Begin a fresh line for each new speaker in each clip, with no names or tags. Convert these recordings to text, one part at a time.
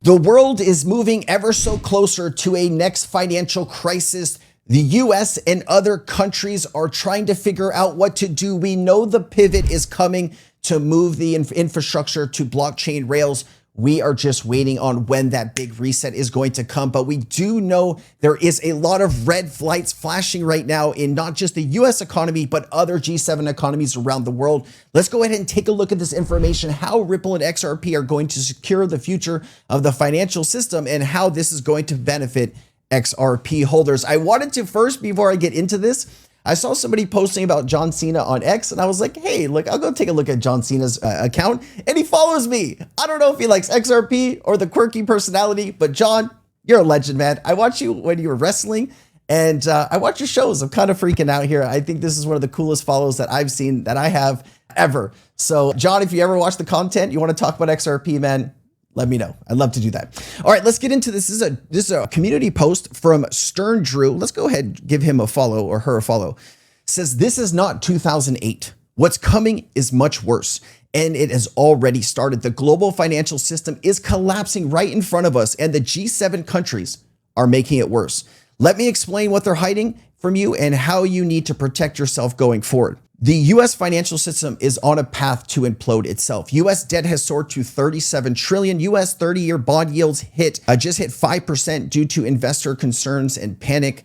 The world is moving ever so closer to a next financial crisis. The US and other countries are trying to figure out what to do. We know the pivot is coming to move the infrastructure to blockchain rails. We are just waiting on when that big reset is going to come. But we do know there is a lot of red lights flashing right now in not just the US economy, but other G7 economies around the world. Let's go ahead and take a look at this information, how Ripple and XRP are going to secure the future of the financial system and how this is going to benefit XRP holders. I wanted to first, before I get into this, I saw somebody posting about John Cena on X, and I was like, hey, look, I'll go take a look at John Cena's account, and he follows me. I don't know if he likes XRP or the quirky personality, but John, you're a legend, man. I watched you when you were wrestling, and I watch your shows. I'm kind of freaking out here. I think this is one of the coolest follows that I've seen that I have ever. So, John, if you ever watch the content, you want to talk about XRP, man, let me know. I'd love to do that. All right, let's get into this. This is a community post from Stern Drew. Let's go ahead and give him a follow or her a follow. It says, this is not 2008. What's coming is much worse. And it has already started. The global financial system is collapsing right in front of us, and the G7 countries are making it worse. Let me explain what they're hiding from you and how you need to protect yourself going forward. The US financial system is on a path to implode itself. US debt has soared to 37 trillion. US 30-year bond yields just hit 5% due to investor concerns and panic.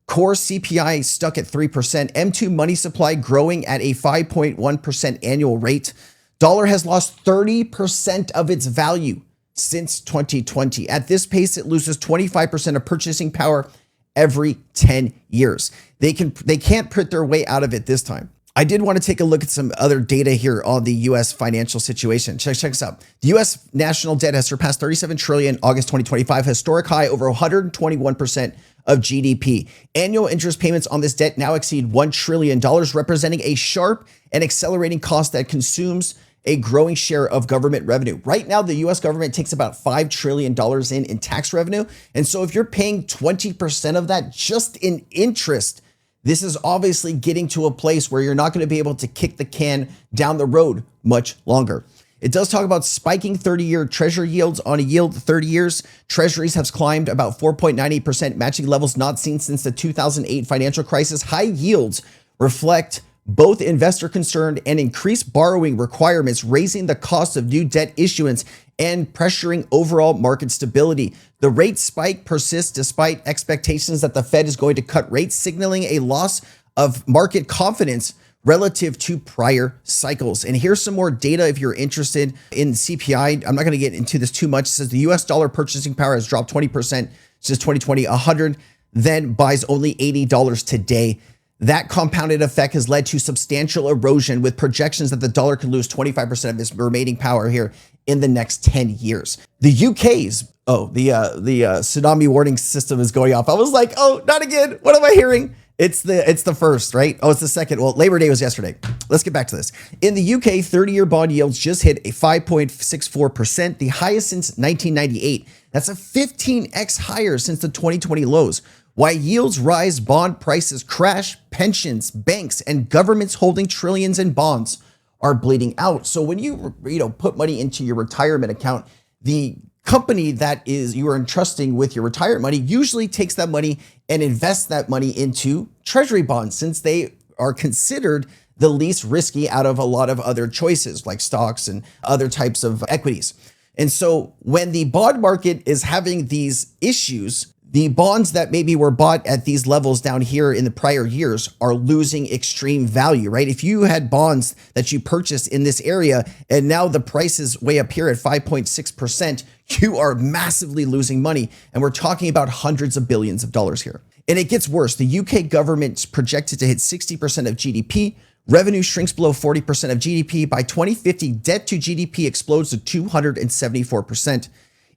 Core CPI stuck at 3%. M2 money supply growing at a 5.1% annual rate. Dollar has lost 30% of its value since 2020. At this pace, it loses 25% of purchasing power every 10 years. They can't print their way out of it this time. I did want to take a look at some other data here on the US financial situation. Check this out. The US national debt has surpassed 37 trillion August 2025, historic high over 121% of GDP. Annual interest payments on this debt now exceed $1 trillion, representing a sharp and accelerating cost that consumes a growing share of government revenue. Right now, the US government takes about $5 trillion in tax revenue. And so if you're paying 20% of that just in interest, this is obviously getting to a place where you're not going to be able to kick the can down the road much longer. It does talk about spiking 30-year treasury yields. On a yield 30 years, treasuries have climbed about 4.98%, matching levels not seen since the 2008 financial crisis. High yields reflect both investor concern and increased borrowing requirements, raising the cost of new debt issuance and pressuring overall market stability. The rate spike persists despite expectations that the Fed is going to cut rates, signaling a loss of market confidence relative to prior cycles. And here's some more data if you're interested in CPI. I'm not going to get into this too much. It says the US dollar purchasing power has dropped 20% since 2020. 100 then buys only $80 today. That compounded effect has led to substantial erosion, with projections that the dollar could lose 25% of its remaining power here in the next 10 years. The UK's, the tsunami warning system is going off. I was like, oh, not again. What am I hearing? It's the first, right? Oh, it's the second. Well, Labor Day was yesterday. Let's get back to this. In the UK, 30-year bond yields just hit a 5.64%, the highest since 1998. That's a 15x higher since the 2020 lows. While yields rise, bond prices crash, pensions, banks, and governments holding trillions in bonds are bleeding out. So when you put money into your retirement account, the company that you are entrusting with your retirement money usually takes that money and invests that money into treasury bonds, since they are considered the least risky out of a lot of other choices like stocks and other types of equities. And so when the bond market is having these issues, the bonds that maybe were bought at these levels down here in the prior years are losing extreme value, right? If you had bonds that you purchased in this area and now the price is way up here at 5.6%, you are massively losing money. And we're talking about hundreds of billions of dollars here. And it gets worse. The UK government's projected to hit 60% of GDP. Revenue shrinks below 40% of GDP. By 2050, debt to GDP explodes to 274%.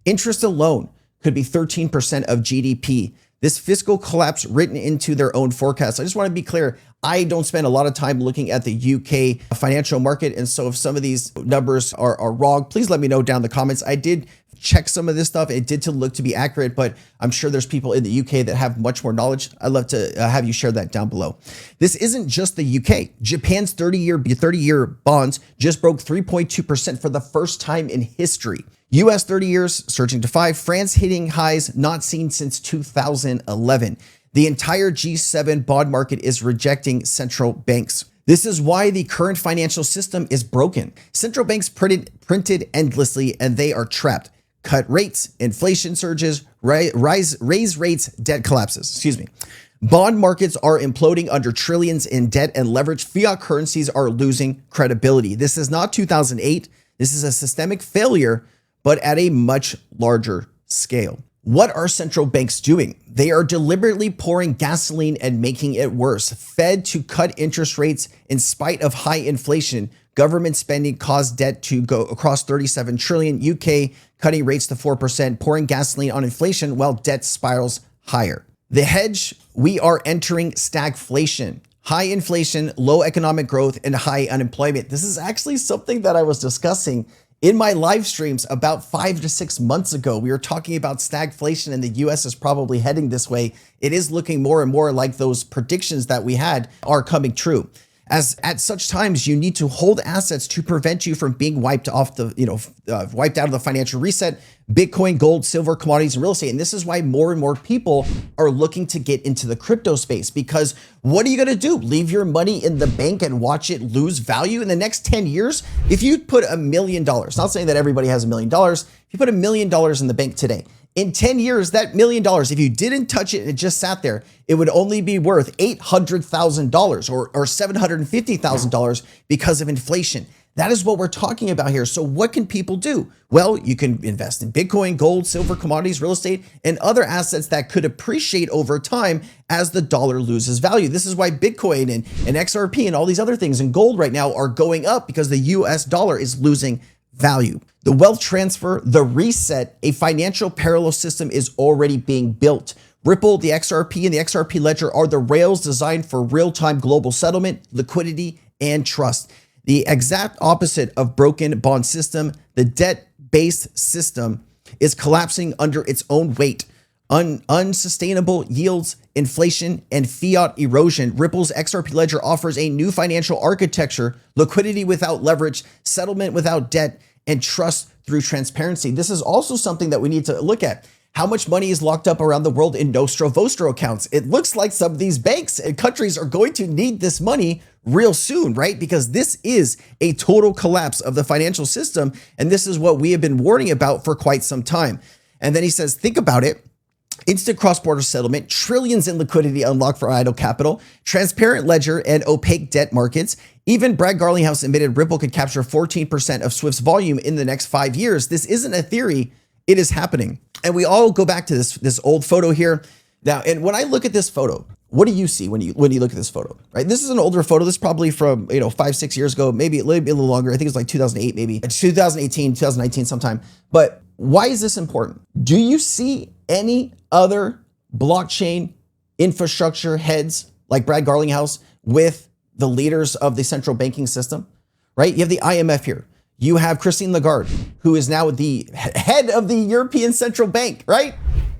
Interest alone could be 13% of GDP. This fiscal collapse written into their own forecast. I just want to be clear. I don't spend a lot of time looking at the UK financial market. And so if some of these numbers are wrong, please let me know down in the comments. I did check some of this stuff. It did to look to be accurate, but I'm sure there's people in the UK that have much more knowledge. I'd love to have you share that down below. This isn't just the UK. Japan's 30-year bonds just broke 3.2% for the first time in history. US 30 years surging to 5. France hitting highs not seen since 2011. The entire G7 bond market is rejecting central banks. This is why the current financial system is broken. Central banks printed endlessly and they are trapped. Cut rates, inflation surges, raise rates, debt collapses. Bond markets are imploding under trillions in debt and leverage. Fiat currencies are losing credibility. This is not 2008. This is a systemic failure, but at a much larger scale. What are central banks doing? They are deliberately pouring gasoline and making it worse. Fed to cut interest rates in spite of high inflation. Government spending caused debt to go across 37 trillion. UK cutting rates to 4%, pouring gasoline on inflation while debt spirals higher. The hedge, we are entering stagflation. High inflation, low economic growth, and high unemployment. This is actually something that I was discussing in my live streams about 5 to 6 months ago. We were talking about stagflation and the US is probably heading this way. It is looking more and more like those predictions that we had are coming true. As at such times, you need to hold assets to prevent you from being wiped off the, wiped out of the financial reset, Bitcoin, gold, silver, commodities, and real estate. And this is why more and more people are looking to get into the crypto space, because what are you going to do? Leave your money in the bank and watch it lose value in the next 10 years? If you put $1 million, not saying that everybody has $1 million, if you put $1 million in the bank today, in 10 years, that $1 million, if you didn't touch it and it just sat there, it would only be worth $800,000 or $750,000 because of inflation. That is what we're talking about here. So what can people do? Well, you can invest in Bitcoin, gold, silver, commodities, real estate, and other assets that could appreciate over time as the dollar loses value. This is why Bitcoin and XRP and all these other things and gold right now are going up, because the US dollar is losing value. The wealth transfer, the reset, a financial parallel system is already being built. Ripple, the XRP, and the XRP ledger are the rails designed for real-time global settlement, liquidity, and trust. The exact opposite of broken bond system, the debt-based system is collapsing under its own weight. Unsustainable yields, inflation, and fiat erosion. Ripple's XRP ledger offers a new financial architecture, liquidity without leverage, settlement without debt, and trust through transparency. This is also something that we need to look at. How much money is locked up around the world in Nostro Vostro accounts? It looks like some of these banks and countries are going to need this money real soon, right? Because this is a total collapse of the financial system. And this is what we have been warning about for quite some time. And then he says, think about it. Instant cross-border settlement, trillions in liquidity unlocked for idle capital, transparent ledger, and opaque debt markets. Even Brad Garlinghouse admitted Ripple could capture 14% of Swift's volume in the next 5 years. This isn't a theory, it is happening. And we all go back to this old photo here. Now, and when I look at this photo, what do you see when you look at this photo, right? This is an older photo. This is probably from, 5-6 years ago, maybe a little longer. I think it was like 2008, maybe. It's 2018, 2019 sometime. But why is this important? Do you see any other blockchain infrastructure heads like Brad Garlinghouse with the leaders of the central banking system, right? You have the IMF here. You have Christine Lagarde, who is now the head of the European Central Bank, right?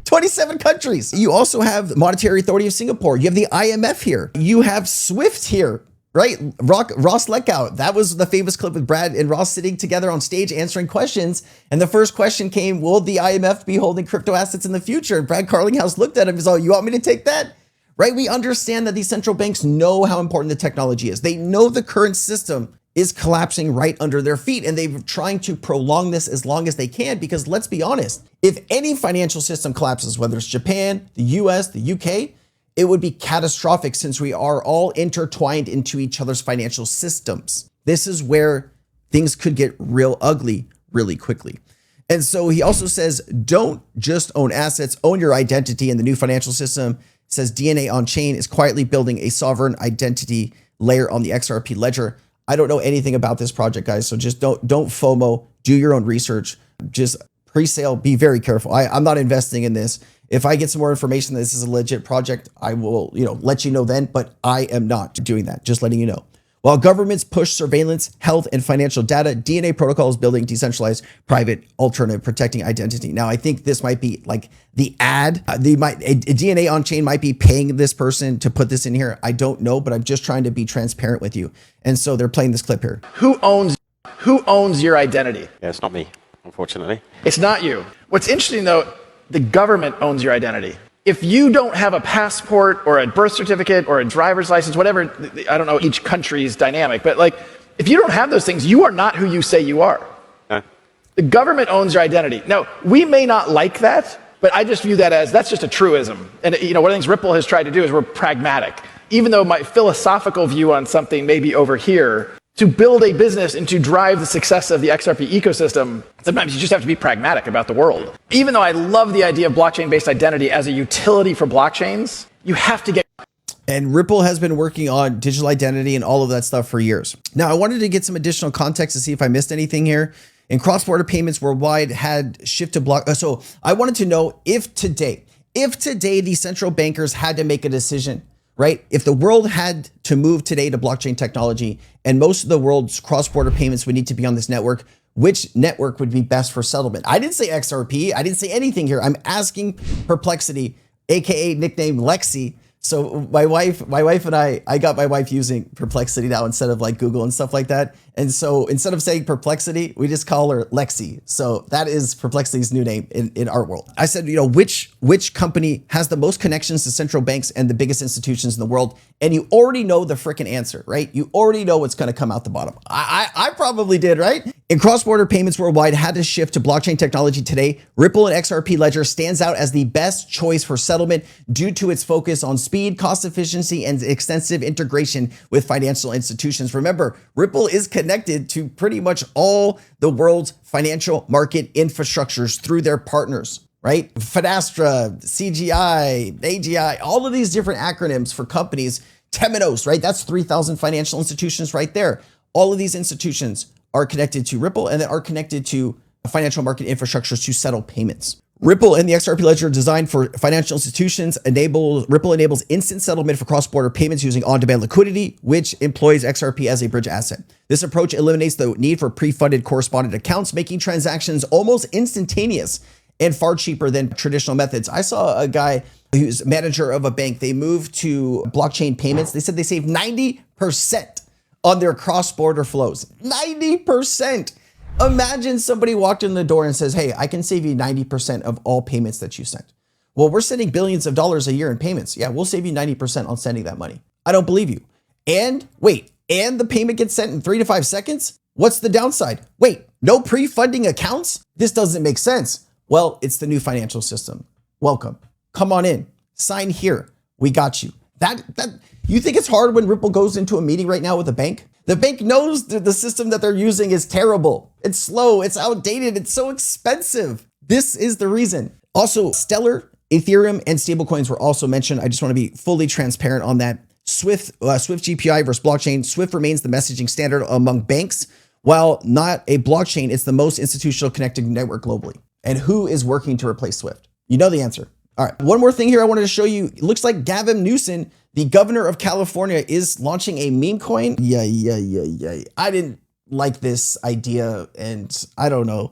27 countries. You also have the Monetary Authority of Singapore. You have the IMF here. You have Swift here, right? Ross Leckout. That was the famous clip with Brad and Ross sitting together on stage answering questions. And the first question came, will the IMF be holding crypto assets in the future? And Brad Garlinghouse looked at him and was like, you want me to take that? Right? We understand that these central banks know how important the technology is. They know the current system is collapsing right under their feet, and they're trying to prolong this as long as they can, because let's be honest, if any financial system collapses, whether it's Japan, the US, the UK, it would be catastrophic, since we are all intertwined into each other's financial systems. This is where things could get real ugly really quickly. And so he also says, don't just own assets, own your identity in the new financial system. It says DNA on chain is quietly building a sovereign identity layer on the XRP ledger. I don't know anything about this project, guys. So just don't FOMO, do your own research. Just pre-sale, be very careful. I'm not investing in this. If I get some more information that this is a legit project, I will, let you know then, but I am not doing that. Just letting you know. While governments push surveillance, health, and financial data, DNA Protocol is building decentralized, private, alternative, protecting identity. Now, I think this might be like the ad. A DNA on chain might be paying this person to put this in here. I don't know, but I'm just trying to be transparent with you. And so they're playing this clip here.
Who owns your identity?
Yeah, it's not me, unfortunately.
It's not you. What's interesting though, the government owns your identity. If you don't have a passport or a birth certificate or a driver's license, whatever, I don't know each country's dynamic, but like, if you don't have those things, you are not who you say you are.
No.
The government owns your identity. Now, we may not like that, but I just view that as, that's just a truism. And one of the things Ripple has tried to do is we're pragmatic. Even though my philosophical view on something may be over here, to build a business and to drive the success of the XRP ecosystem, sometimes you just have to be pragmatic about the world. Even though I love the idea of blockchain-based identity as a utility for blockchains, you have to get...
And Ripple has been working on digital identity and all of that stuff for years. Now, I wanted to get some additional context to see if I missed anything here. And cross-border payments worldwide had shift to block. So I wanted to know if today the central bankers had to make a decision, right? If the world had to move today to blockchain technology and most of the world's cross-border payments would need to be on this network, which network would be best for settlement? I didn't say XRP. I didn't say anything here. I'm asking Perplexity, AKA nickname Lexi. So my wife and I got my wife using Perplexity now instead of like Google and stuff like that. And so instead of saying Perplexity, we just call her Lexi. So that is Perplexity's new name in our world. I said, which company has the most connections to central banks and the biggest institutions in the world? And you already know the freaking answer, right? You already know what's going to come out the bottom. I probably did, right? In cross-border payments worldwide had to shift to blockchain technology today, Ripple and XRP Ledger stands out as the best choice for settlement due to its focus on speed, cost efficiency, and extensive integration with financial institutions. Remember, Ripple is connected to pretty much all the world's financial market infrastructures through their partners, right? Finastra, CGI, AGI, all of these different acronyms for companies. Temenos, right? That's 3,000 financial institutions right there. All of these institutions are connected to Ripple and they are connected to financial market infrastructures to settle payments. Ripple and the XRP Ledger are designed for financial institutions. Ripple enables instant settlement for cross-border payments using on-demand liquidity, which employs XRP as a bridge asset. This approach eliminates the need for pre-funded correspondent accounts, making transactions almost instantaneous and far cheaper than traditional methods. I saw a guy who's manager of a bank. They moved to blockchain payments. They said they saved 90% on their cross-border flows. 90%. Imagine somebody walked in the door and says, hey, I can save you 90% of all payments that you sent. Well, we're sending billions of dollars a year in payments. Yeah, we'll save you 90% on sending that money. I don't believe you. And wait, and the payment gets sent in 3 to 5 seconds? What's the downside? Wait, no pre-funding accounts? This doesn't make sense. Well, it's the new financial system. Welcome. Come on in. Sign here. We got you. You think it's hard when Ripple goes into a meeting right now with a bank? The bank knows that the system that they're using is terrible. It's slow. It's outdated. It's so expensive. This is the reason. Also, Stellar, Ethereum, and stablecoins were also mentioned. I just want to be fully transparent on that. Swift GPI versus blockchain. Swift remains the messaging standard among banks. While not a blockchain, it's the most institutional connected network globally. And who is working to replace Swift? You know the answer. All right, one more thing here I wanted to show you. It looks like Gavin Newsom, the governor of California, is launching a meme coin. Yeah. I didn't like this idea, and I don't know.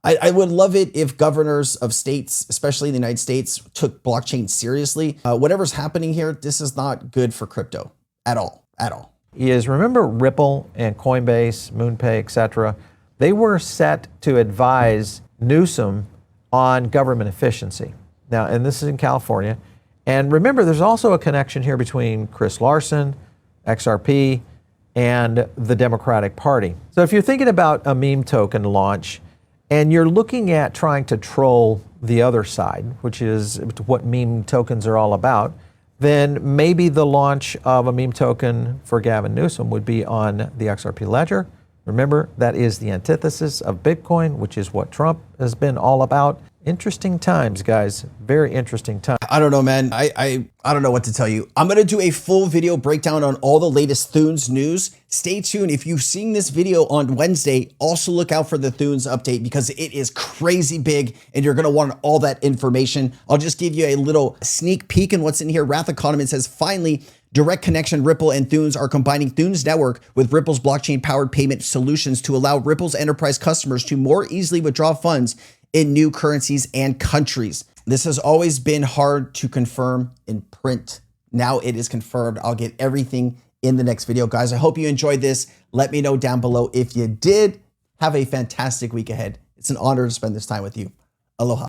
I would love it if governors of states, especially in the United States, took blockchain seriously. Whatever's happening here, this is not good for crypto at all.
Remember Ripple and Coinbase, MoonPay, etc. They were set to advise Newsom on government efficiency. Now, and this is in California. And remember, there's also a connection here between Cas Laurens, XRP, and the Democratic Party. So if you're thinking about a meme token launch and you're looking at trying to troll the other side, which is what meme tokens are all about, then maybe the launch of a meme token for Gavin Newsom would be on the XRP Ledger. Remember, that is the antithesis of Bitcoin, which is what Trump has been all about. Interesting times, guys. Very interesting times.
I don't know, man. I don't know what to tell you. I'm going to do a full video breakdown on all the latest Thunes news. Stay tuned. If you've seen this video on Wednesday, also look out for the Thunes update because it is crazy big and you're going to want all that information. I'll just give you a little sneak peek in what's in here. Wrath Economy says, finally, Direct Connection, Ripple, and Thunes are combining Thunes Network with Ripple's blockchain-powered payment solutions to allow Ripple's enterprise customers to more easily withdraw funds in new currencies and countries. This has always been hard to confirm in print. Now it is confirmed. I'll get everything in the next video. Guys, I hope you enjoyed this. Let me know down below if you did. Have a fantastic week ahead. It's an honor to spend this time with you. Aloha.